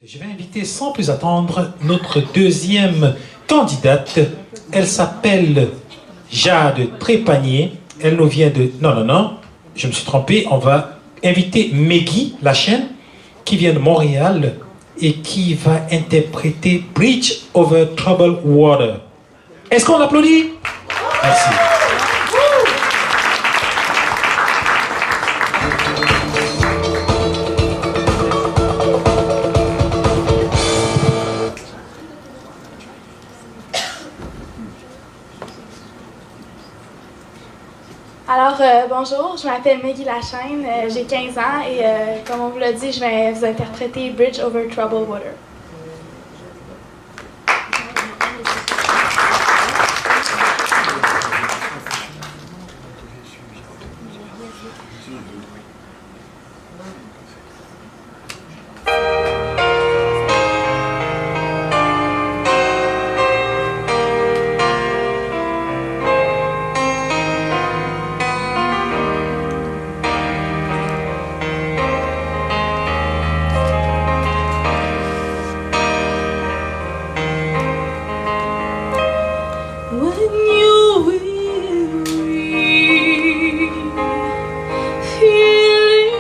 Je vais inviter sans plus attendre notre deuxième candidate. Elle s'appelle Jade Trépanier. Elle nous vient de... Non, je me suis trompé. On va inviter Meggy Lachaine, qui vient de Montréal et qui va interpréter Bridge over Troubled Water. Est-ce qu'on l'applaudit? Merci. Alors, bonjour, je m'appelle Meggy Lachaine, j'ai 15 ans et comme on vous l'a dit, je vais vous interpréter Bridge over Troubled Water. Feeling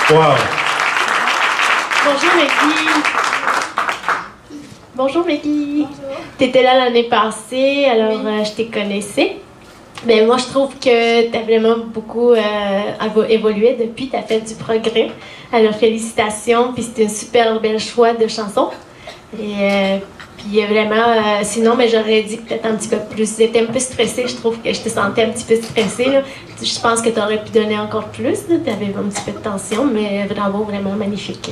Wow. Bonjour Maggie. Bonjour Maggie. Tu étais là l'année passée, alors je te connaissais. Mais moi, je trouve que tu as vraiment beaucoup évolué depuis. Tu as fait du progrès. Alors, félicitations. Puis c'était un super bel choix de chanson. Et puis vraiment, sinon, mais j'aurais dit peut-être un petit peu plus. J'étais un peu stressée. Je trouve que je te sentais un petit peu stressée. Là. Je pense que tu aurais pu donner encore plus. Tu avais un petit peu de tension, mais bravo, vraiment magnifique.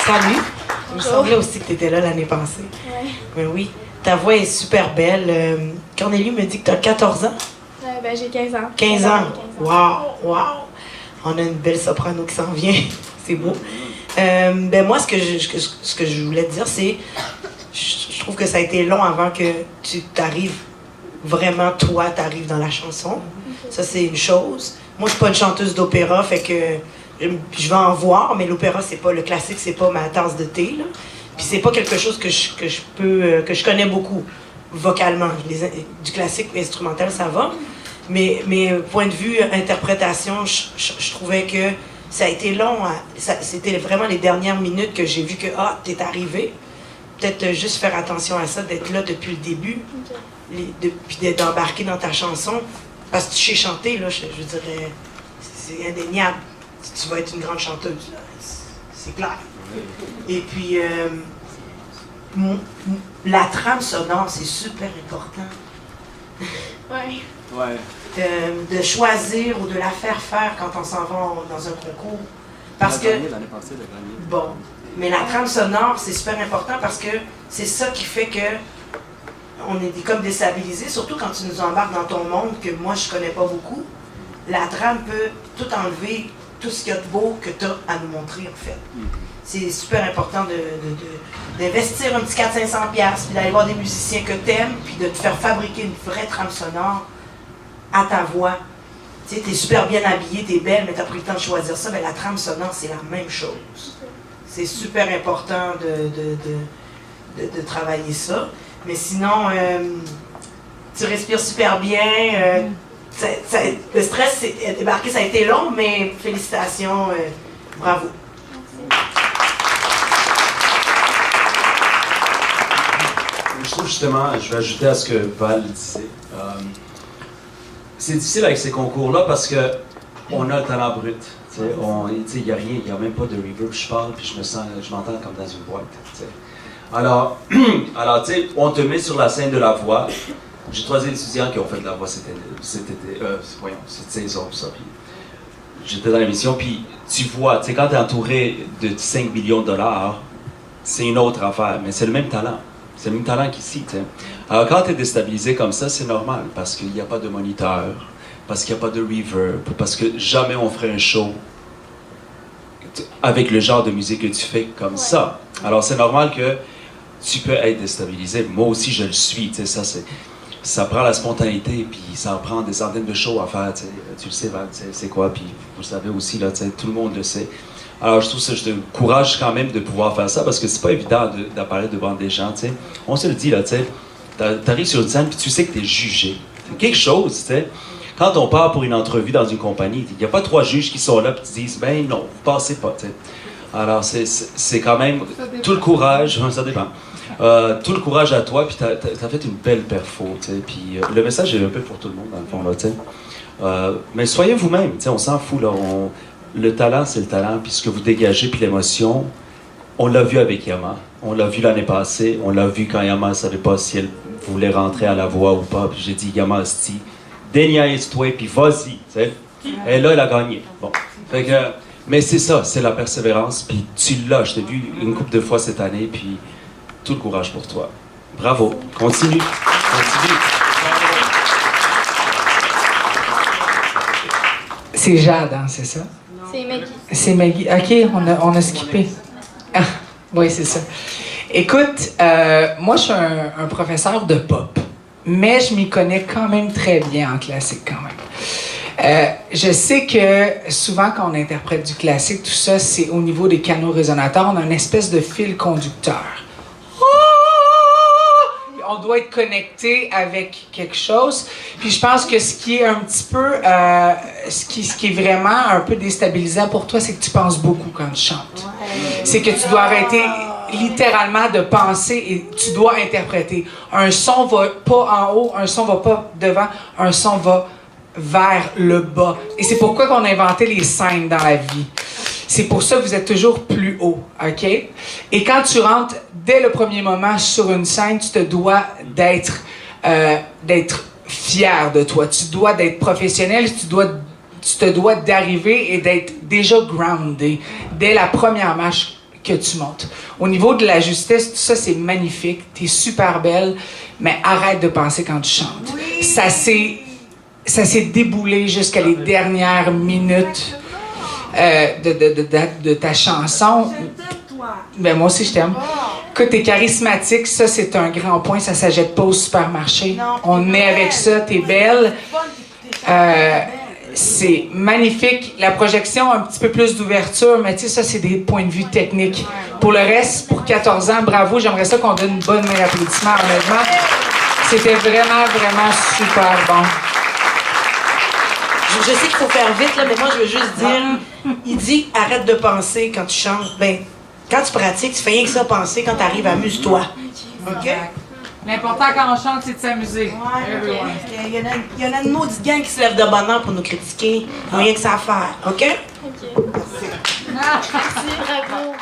Salut. Il me semblait aussi que tu étais là l'année passée. Ouais. Mais oui. Ta voix est super belle. Cornélie me dit que tu as 14 ans. Ben, j'ai 15 ans. 15 ans. Wow. On a une belle soprano qui s'en vient. C'est beau. Ben moi, ce que je voulais te dire, c'est... Je trouve que ça a été long avant que tu t'arrives... Vraiment, toi, t'arrives dans la chanson. Ça, c'est une chose. Moi, je suis pas une chanteuse d'opéra, fait que... Je vais en voir, mais l'opéra, c'est pas... Le classique, c'est pas ma tasse de thé, là. Puis c'est pas quelque chose que je connais beaucoup vocalement. Du classique instrumental, ça va. Mais point de vue interprétation, je trouvais que ça a été long. C'était vraiment les dernières minutes que j'ai vu que t'es arrivé. Peut-être juste faire attention à ça, d'être là depuis le début, puis d'embarquer dans ta chanson. Parce que tu sais chanter, là, je dirais, c'est indéniable. Tu vas être une grande chanteuse, là. C'est clair. Et puis, la trame sonore, c'est super important. Ouais. De choisir ou de la faire quand on s'en va dans un concours. Parce que... L'année passée, elle a gagné. Bon. Mais la trame sonore, c'est super important parce que c'est ça qui fait que on est comme déstabilisé, surtout quand tu nous embarques dans ton monde que moi, je connais pas beaucoup. La trame peut tout enlever, tout ce qu'il y a de beau que tu as à nous montrer, en fait. C'est super important d'investir un petit 400-500$, puis d'aller voir des musiciens que tu aimes, puis de te faire fabriquer une vraie trame sonore à ta voix. Tu sais, tu es super bien habillée, tu es belle, mais tu as pris le temps de choisir ça. Mais la trame sonore, c'est la même chose. C'est super important de travailler ça. Mais sinon, tu respires super bien. Le stress est débarqué, ça a été long, mais félicitations, bravo. Je trouve justement, je vais ajouter à ce que Val disait, c'est difficile avec ces concours-là parce que on a le talent brut. Il n'y a rien, il n'y a même pas de reverb. Je parle puis je m'entends comme dans une boîte. T'sais. Alors tu sais, on te met sur la scène de la voix. J'ai 3 étudiants qui ont fait de la voix cette saison, ça. Puis j'étais dans l'émission, puis tu vois, tu sais, quand tu es entouré de 5 millions de dollars, c'est une autre affaire, mais c'est le même talent. C'est le même talent qu'ici, tu sais. Alors quand tu es déstabilisé comme ça, c'est normal, parce qu'il n'y a pas de moniteur, parce qu'il n'y a pas de reverb, parce que jamais on ferait un show avec le genre de musique que tu fais comme ça. Alors c'est normal que tu peux être déstabilisé. Moi aussi, je le suis, tu sais, ça prend la spontanéité, puis ça prend des centaines de shows à faire, tu le sais, Val, c'est quoi, puis vous le savez aussi, là, tout le monde le sait. Alors, je trouve ça, je te encourage quand même de pouvoir faire ça, parce que c'est pas évident d'apparaître devant des gens, tu sais. On se le dit, là, tu sais, t'arrives sur une scène, puis tu sais que t'es jugé. C'est quelque chose, tu sais. Quand on part pour une entrevue dans une compagnie, il n'y a pas 3 juges qui sont là, puis qui disent, ben non, vous passez pas, tu sais. Alors, c'est quand même tout le courage, ça dépend. Tout le courage à toi, puis t'as fait une belle perfo, tu sais. Puis le message est un peu pour tout le monde, dans le fond, là, tu sais. Mais soyez vous-même, tu sais, on s'en fout, là. Le talent, c'est le talent, puis ce que vous dégagez, puis l'émotion, on l'a vu avec Yama. On l'a vu l'année passée, on l'a vu quand Yama ne savait pas si elle voulait rentrer à la voix ou pas, puis j'ai dit, Yama, asti, déniaise-toi, puis vas-y, tu sais. Et là, elle a gagné. Bon. Fait que, mais c'est ça, c'est la persévérance, puis tu l'as, je t'ai vu une couple de fois cette année, puis tout le courage pour toi. Bravo. Continue. C'est Jade, hein, c'est ça? C'est Maggie. C'est Maggie. OK, on a skippé. Ah, oui, c'est ça. Écoute, moi, je suis un professeur de pop, mais je m'y connais quand même très bien en classique, quand même. Je sais que souvent, quand on interprète du classique, tout ça, c'est au niveau des canaux résonateurs, on a une espèce de fil conducteur. On on doit être connecté avec quelque chose. Puis je pense que ce qui est un petit peu, ce qui est vraiment un peu déstabilisant pour toi, c'est que tu penses beaucoup quand tu chantes. C'est que tu dois arrêter littéralement de penser et tu dois interpréter. Un son va pas en haut, un son va pas devant, un son va vers le bas. Et c'est pourquoi qu'on a inventé les scènes dans la vie. C'est pour ça que vous êtes toujours plus haut, OK? Et quand tu rentres, dès le premier moment sur une scène, tu te dois d'être fier de toi. Tu dois d'être professionnel, tu te dois d'arriver et d'être déjà groundé dès la première marche que tu montes. Au niveau de la justesse, tout ça, c'est magnifique. Tu es super belle, mais arrête de penser quand tu chantes. Oui. Ça s'est déboulé jusqu'à les dernières minutes de ta chanson. Ben moi aussi, je t'aime. Écoute, t'es charismatique, ça, c'est un grand point. Ça s'achète pas au supermarché. On est avec ça, t'es belle. C'est magnifique. La projection, un petit peu plus d'ouverture, mais tu sais, ça, c'est des points de vue techniques. Pour le reste, pour 14 ans, bravo. J'aimerais ça qu'on donne une bonne main d'applaudissement, honnêtement. C'était vraiment, vraiment super bon. Je sais qu'il faut faire vite, là, mais moi, je veux juste dire, il dit « arrête de penser quand tu chantes ». Ben, quand tu pratiques, tu fais rien que ça penser. Quand tu arrives, amuse-toi. OK? L'important quand on chante, c'est de s'amuser. Ouais, okay. Il y en a une maudite gang qui se lève de bonne heure pour nous critiquer. Rien que ça à faire. OK? OK. Merci, bravo.